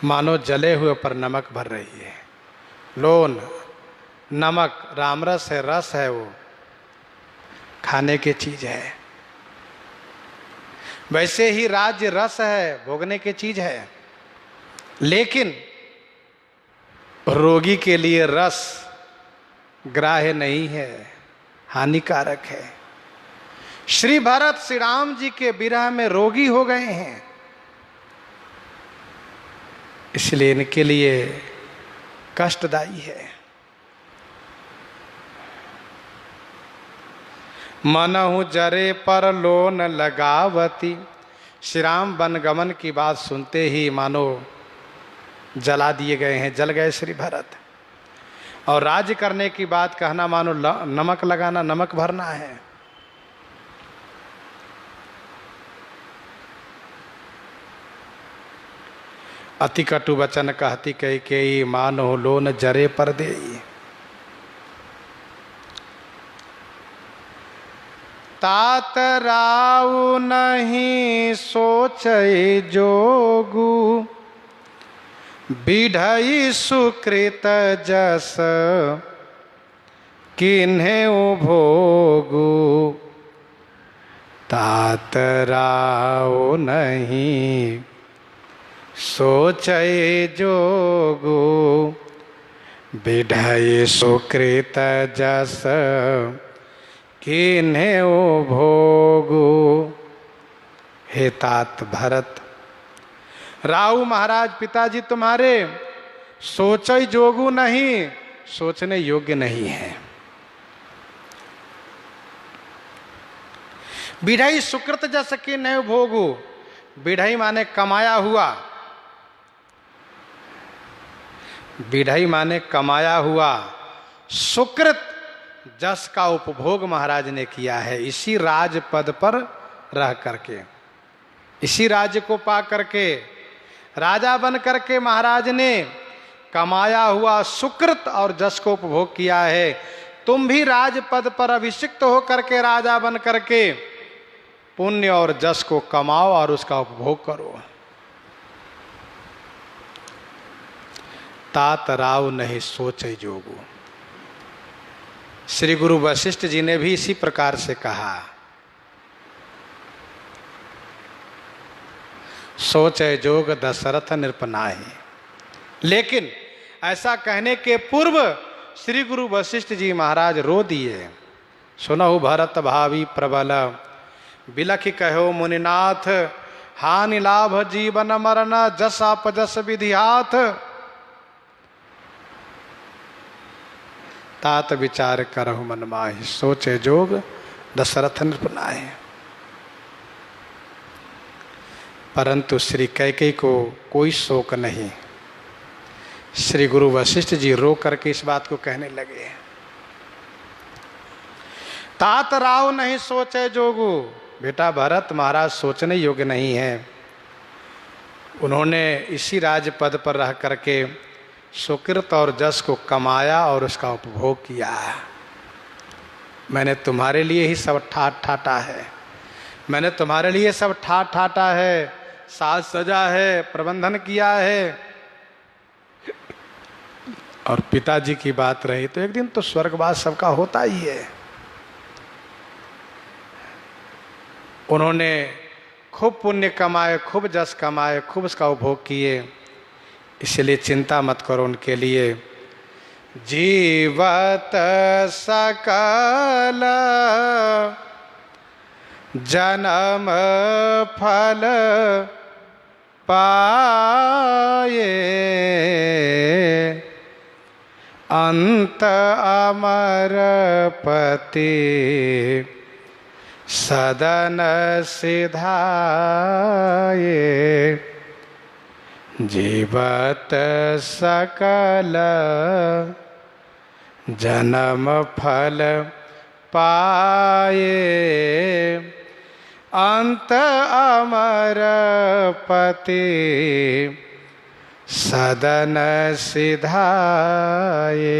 मानो जले हुए पर नमक भर रही है। लोन नमक रामरस है, रस है, वो खाने की चीज है। वैसे ही राज्य रस है, भोगने की चीज है। लेकिन रोगी के लिए रस ग्राह्य नहीं है, हानिकारक है। श्री भरत श्री राम जी के विरह में रोगी हो गए हैं, इसलिए इनके लिए कष्टदायी है। मनहु जरे पर लोन लगावती। श्री राम वनगमन की बात सुनते ही मानो जला दिए गए हैं, जल गए श्री भरत। और राज्य करने की बात कहना मानो नमक लगाना, नमक भरना है। अति कटु वचन कहती कैकेयी, मानो लोन जरे पर देई। तात राउ नहीं सोचै जोगु, बिढ़ई सुकृत जस किन्हे भोगु। तात राउ नहीं सोचै जोगु, बिढ़ई सुकृत जस किन्हे भोगु। हे तात भरत, राहु महाराज पिताजी तुम्हारे सोचै जोगु नहीं, सोचने योग्य नहीं है। बिढ़ई सुकृत जस किन्हे भोगु। बिढ़ई माने कमाया हुआ, बिढ़ई माने कमाया हुआ। सुकृत जस का उपभोग महाराज ने किया है, इसी राज पद पर रह करके, इसी राज्य को पा करके, राजा बन करके महाराज ने कमाया हुआ सुकृत और जस को उपभोग किया है। तुम भी राज पद पर अभिषिक्त हो करके, राजा बन करके पुण्य और जस को कमाओ और उसका उपभोग करो। तात राव नहीं सोचे जोगु। श्री गुरु वशिष्ठ जी ने भी इसी प्रकार से कहा, सोचे जोग दशरथ नृपनाहि। लेकिन ऐसा कहने के पूर्व श्री गुरु वशिष्ठ जी महाराज रो दिए। सुनहु भरत भावी प्रबल, बिलखि कहो मुनिनाथ। हानि लाभ जीवन मरण, जस अपजस विधि हाथ। तात विचार करहु मन माहि, सोचे जोग दशरथ नृपनाहि। परंतु श्री कैकेयी को कोई शोक नहीं। श्री गुरु वशिष्ठ जी रो करके इस बात को कहने लगे, तात राव नहीं सोचे जोगु। बेटा भरत महाराज सोचने योग्य नहीं है। उन्होंने इसी राज पद पर रह करके सुकृत और जस को कमाया और उसका उपभोग किया। मैंने तुम्हारे लिए ही सब ठाट ठाटा है, मैंने तुम्हारे लिए सब ठाट ठाटा है, साज सजा है, प्रबंधन किया है। और पिताजी की बात रही तो एक दिन तो स्वर्गवास सबका होता ही है। उन्होंने खूब पुण्य कमाए, खूब जस कमाए, खूब उसका उपभोग किए, इसलिए चिंता मत करो उनके लिए। जीवत सकल जन्म फल पाए, अंत अमर पति सदन सिधाए। जीवत सकल जन्म फल पाए, अंत अमर पति सदन सिधाए।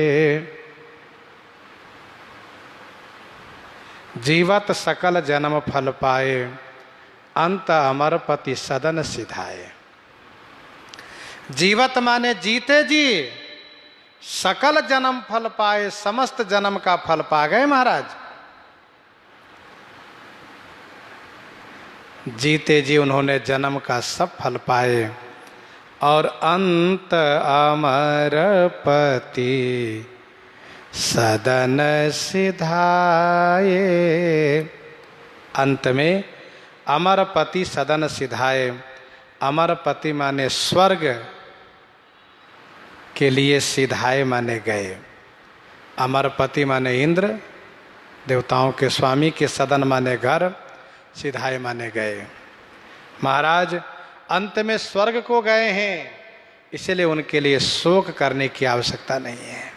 जीवत सकल जन्म फल पाए, अंत अमर पति सदन सिधाए। जीवत माने जीते जी, सकल जन्म फल पाए, समस्त जन्म का फल पा गए महाराज। जीते जी उन्होंने जन्म का सब फल पाए, और अंत अमर पति सदन सिधाए। अंत में अमर पति सदन सिधाए। अमर पति माने स्वर्ग के लिए सिधाए माने गए। अमरपति माने इंद्र, देवताओं के स्वामी के सदन माने घर, सिधाए माने गए। महाराज अंत में स्वर्ग को गए हैं, इसलिए उनके लिए शोक करने की आवश्यकता नहीं है।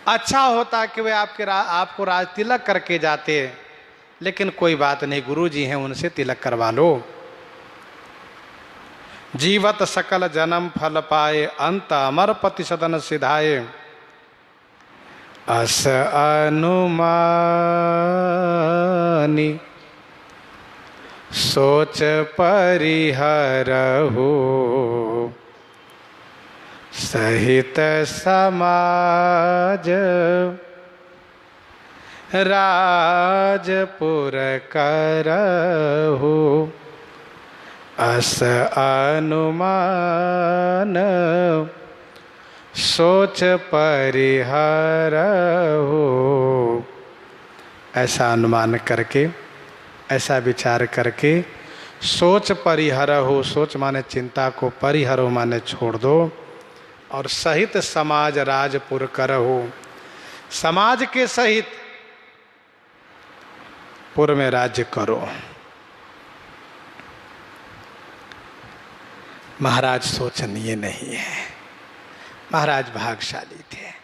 अच्छा होता कि वे आपको राज तिलक करके जाते, लेकिन कोई बात नहीं, गुरु जी हैं, उनसे तिलक करवा लो। जीवत सकल जन्म फल पाए, अंत अमर पति सदन सिधाए। अस अनुमानी सोच परिहरहु, सहित समाज राजपुर करहु। अस अनुमान सोच परिहरहु। ऐसा अनुमान करके, ऐसा विचार करके, सोच परिहरहु, सोच माने चिंता को, परिहरो माने छोड़ दो, और सहित समाज राजपुर करहु, समाज के सहित पुर में राज्य करो। महाराज शोचनीय नहीं है, महाराज भाग्यशाली थे।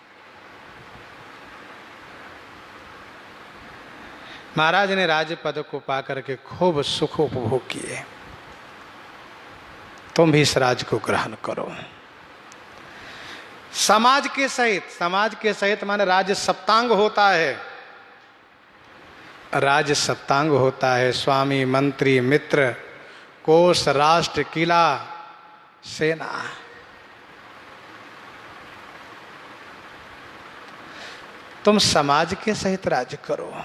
महाराज ने राज्य पद को पाकर के खूब सुख उपभोग किए। तुम भी इस राज को ग्रहण करो। समाज के सहित, समाज के सहित माने राज्य सप्तांग होता है। राज्य सप्तांग होता है, स्वामी, मंत्री, मित्र, कोष, राष्ट्र, किला, सेना। तुम समाज के सहित राज्य करो।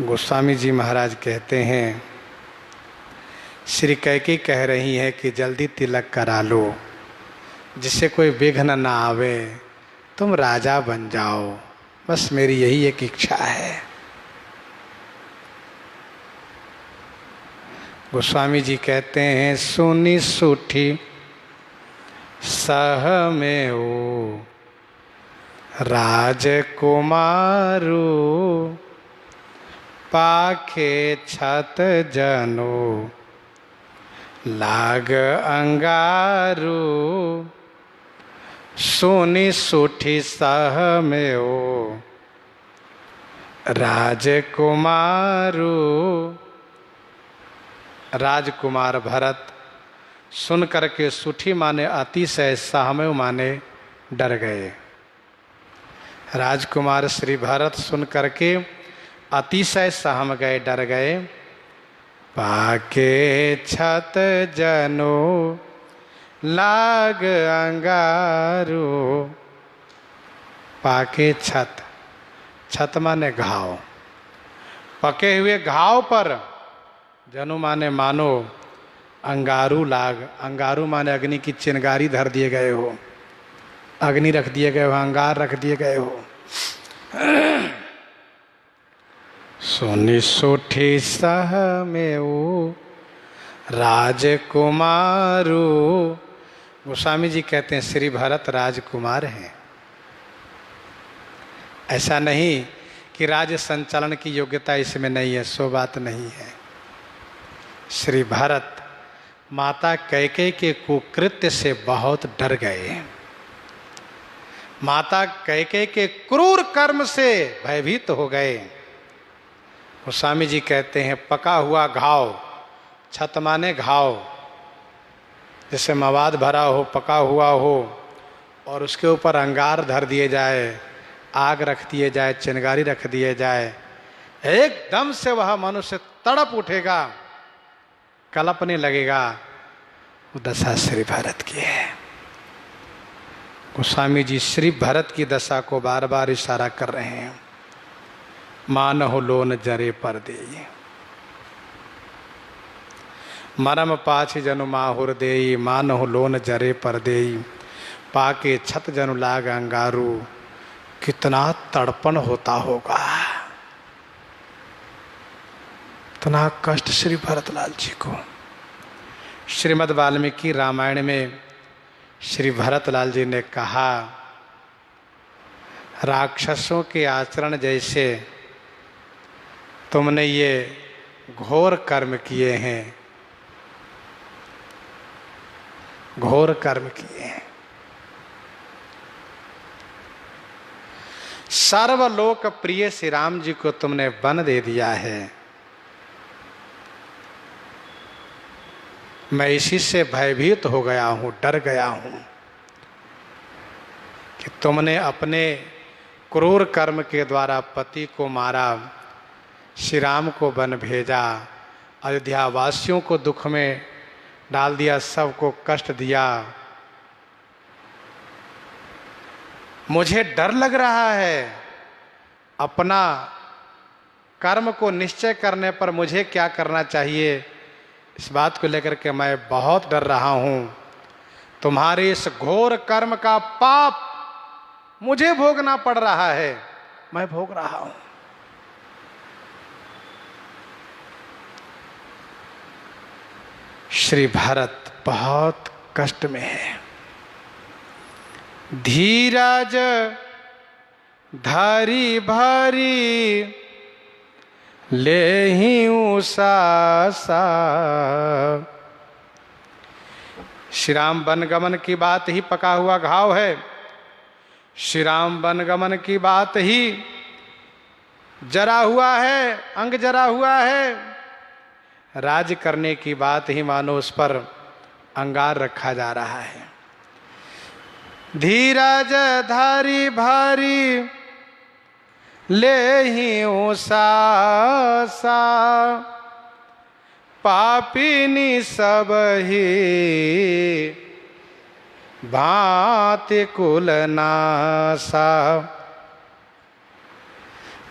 गोस्वामी जी महाराज कहते हैं, श्री कैकेयी कह रही है कि जल्दी तिलक करा लो, जिससे कोई विघ्न ना आवे, तुम राजा बन जाओ, बस मेरी यही एक इच्छा है। गोस्वामी जी कहते हैं, सुनी सूठी सह में ओ राजकुमारू, पाखे छत जनो लाग अंगारू। सुनी सूठी सह में ओ राजकुमारू। राजकुमार भरत सुन करके सूठी माने अतिशय, सहमय माने डर गए। राजकुमार श्री भरत सुन करके अतिशय सहम गए, डर गए। पाके छत जनो लाग अंगारू। पाके छत, छत माने घाव, पके हुए घाव पर जनु माने मानो अंगारू लाग, अंगारू माने अग्नि की चिंगारी धर दिए गए हो, अग्नि रख दिए गए हो, अंगार रख दिए गए हो। सोनी सोठे सह में वो राजकुमारू। गोस्वामी जी कहते हैं श्री भरत राजकुमार हैं। ऐसा नहीं कि राज्य संचालन की योग्यता इसमें नहीं है, सो बात नहीं है। श्री भरत माता कैकेयी के कुकृत्य से बहुत डर गए, माता कैकेयी के क्रूर कर्म से भयभीत हो गए। गोस्वामी जी कहते हैं पका हुआ घाव, छत माने घाव, जैसे मवाद भरा हो, पका हुआ हो और उसके ऊपर अंगार धर दिए जाए, आग रख दिए जाए, चिंगारी रख दिए जाए, एकदम से वह मनुष्य तड़प उठेगा, कलपने लगेगा। वो दशा श्री भरत की है। गोस्वामी जी श्री भरत की दशा को बार बार इशारा कर रहे हैं। मानहु लोन जरे पर देई, मरम पाछ जनु माहुर देई, मानहु लोन जरे पर देई, पाके छत जनु लाग अंगारू। कितना तड़पन होता होगा, इतना कष्ट श्री भरतलाल जी को। श्रीमद् वाल्मीकि रामायण में श्री भरतलाल जी ने कहा, राक्षसों के आचरण जैसे तुमने ये घोर कर्म किए हैं, घोर कर्म किए हैं। सर्वलोक प्रिय श्री राम जी को तुमने वन दे दिया है। मैं इसी से भयभीत हो गया हूं, डर गया हूं कि तुमने अपने क्रूर कर्म के द्वारा पति को मारा, श्री राम को वन भेजा, अयोध्या वासियों को दुख में डाल दिया, सबको कष्ट दिया। मुझे डर लग रहा है, अपना कर्म को निश्चय करने पर मुझे क्या करना चाहिए, इस बात को लेकर के मैं बहुत डर रहा हूं। तुम्हारे इस घोर कर्म का पाप मुझे भोगना पड़ रहा है, मैं भोग रहा हूं। श्री भरत बहुत कष्ट में है। धीरज धारी भारी लेहिं सासा। श्री राम वनगमन की बात ही पका हुआ घाव है, श्री राम वनगमन की बात ही जरा हुआ है, अंग जरा हुआ है, राज करने की बात ही मानो उस पर अंगार रखा जा रहा है। धीरज धारी भारी लेहिं सासा, पापिनी सब ही भांति कुल नासा।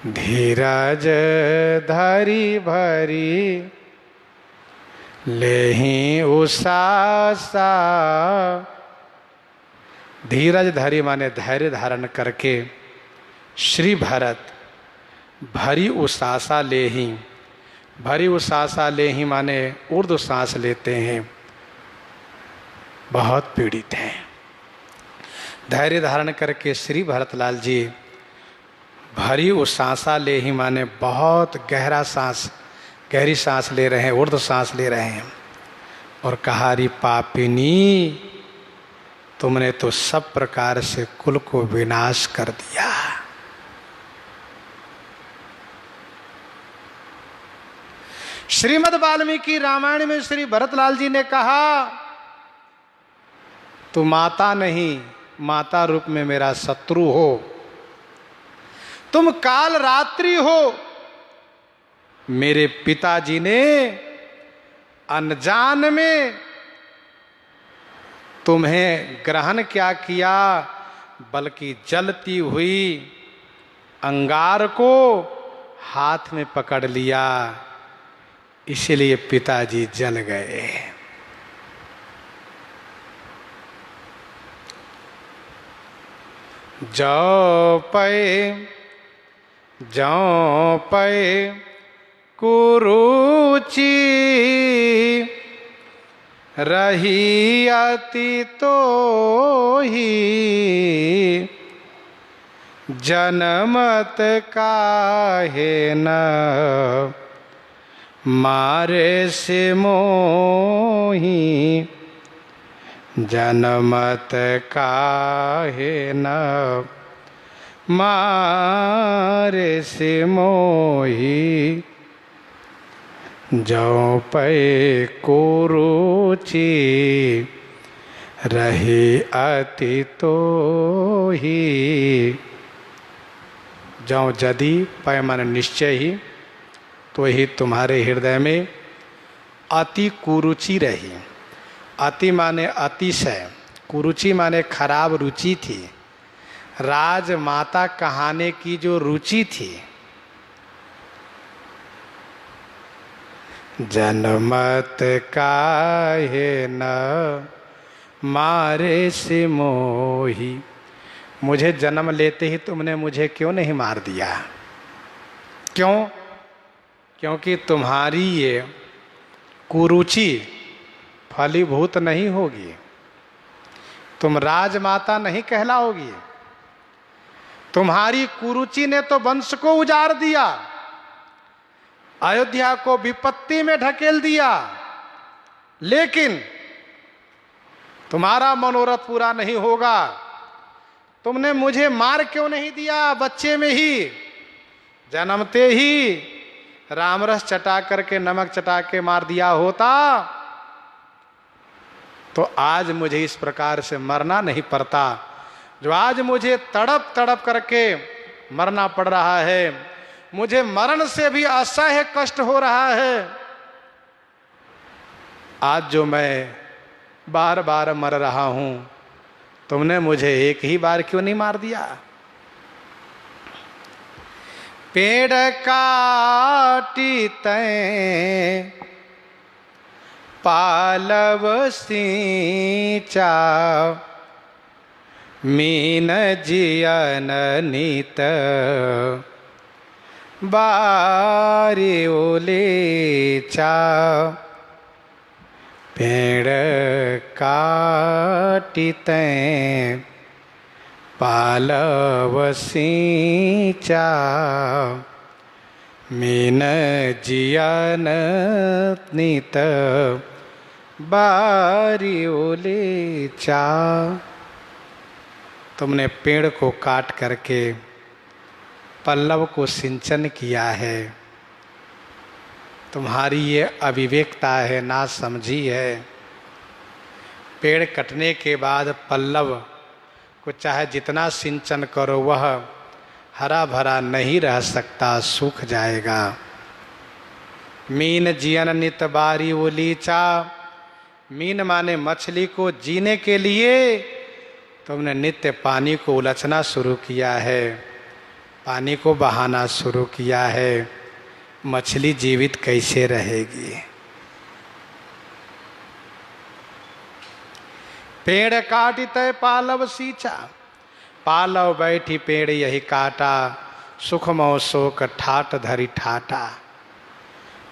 धीरज धरी भरी लेहिं उसासा। धीरज धरी माने धैर्य धारण करके श्री भरत भरी उसासा लेहिं, भरी उसासा लेहिं माने उर्दू सांस लेते हैं, बहुत पीड़ित हैं। धैर्य धारण करके श्री भरतलाल जी भरी उसासा लेहिं माने बहुत गहरा सांस, गहरी सांस ले रहे हैं, उर्दू सांस ले रहे हैं और कहा, री पापिनी, तुमने तो सब प्रकार से कुल को विनाश कर दिया। श्रीमद् वाल्मीकि रामायण में श्री भरतलाल जी ने कहा, तू माता नहीं, माता रूप में मेरा शत्रु हो, तुम काल रात्रि हो। मेरे पिताजी ने अनजान में तुम्हें ग्रहण क्या किया, बल्कि जलती हुई अंगार को हाथ में पकड़ लिया, इसलिए पिताजी जल गए। जौ पै कुरुचि रही अति तो ही, जनमत काहे न मारे से मोही, जनमत काहे न मारे से मोही, जौ पै कुरुचि रही अति तो ही। जौ यदि पै मन निश्चय ही, तो ही तुम्हारे हृदय में अति कुरुचि रही। अति माने अतिशय, कुरुचि माने खराब रुचि थी। राजमाता कहाने की जो रुचि थी, जनमत काहे न मारे से मोही, मुझे जन्म लेते ही तुमने मुझे क्यों नहीं मार दिया? क्यों? क्योंकि तुम्हारी ये कुरुचि फलीभूत नहीं होगी, तुम राजमाता नहीं कहलाओगी। तुम्हारी कुरुचि ने तो वंश को उजाड़ दिया, अयोध्या को विपत्ति में ढकेल दिया, लेकिन तुम्हारा मनोरथ पूरा नहीं होगा। तुमने मुझे मार क्यों नहीं दिया? बच्चे में ही, जन्मते ही रामरस चटा करके, नमक चटा के मार दिया होता तो आज मुझे इस प्रकार से मरना नहीं पड़ता। जो आज मुझे तड़प तड़प करके मरना पड़ रहा है, मुझे मरण से भी असह्य कष्ट हो रहा है, आज जो मैं बार बार मर रहा हूं, तुमने मुझे एक ही बार क्यों नहीं मार दिया? पेड़ काटी तैं पालव सींचा, मीन जियन नीत बारी उलीचा। पेड़ काटी तैं पालव सींचा, मीन जियन नीत बारी उलीचा। तुमने पेड़ को काट करके पल्लव को सिंचन किया है। तुम्हारी ये अविवेकता है, ना समझी है। पेड़ कटने के बाद पल्लव को चाहे जितना सिंचन करो, वह हरा भरा नहीं रह सकता, सूख जाएगा। मीन जियन नित बारी उलीचा, मीन माने मछली को जीने के लिए तुमने नित्य पानी को उलचना शुरू किया है, पानी को बहाना शुरू किया है। मछली जीवित कैसे रहेगी? पेड़ काटी तय पालव सींचा, पालव बैठी पेड़ यही काटा, सुख मोह शोक ठाट धरी ठाटा।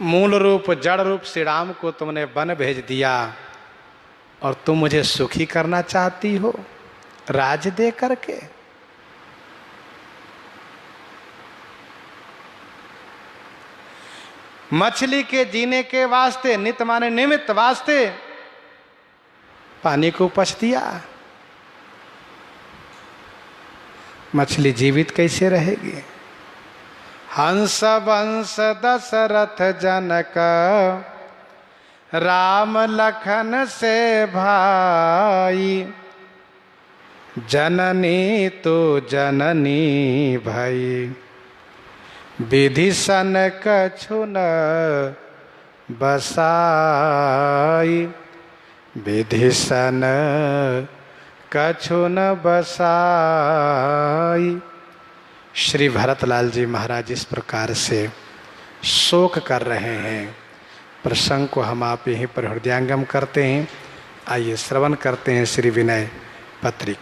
मूल रूप जड़ रूप श्री राम को तुमने वन भेज दिया और तुम मुझे सुखी करना चाहती हो राज दे करके। मछली के जीने के वास्ते, नित माने निमित्त वास्ते, पानी को उपज दिया। मछली जीवित कैसे रहेगी? हंस वंश दशरथ जनक, राम लखन से भाई, जननी तो जननी भई, विधि सन कछु न बसाई, विधि सन कछु न बसाई। श्री भरतलाल जी महाराज इस प्रकार से शोक कर रहे हैं। प्रसंग को हम आप यहीं पर हृदयंगम करते हैं। आइए श्रवण करते हैं श्री विनय पत्रिका।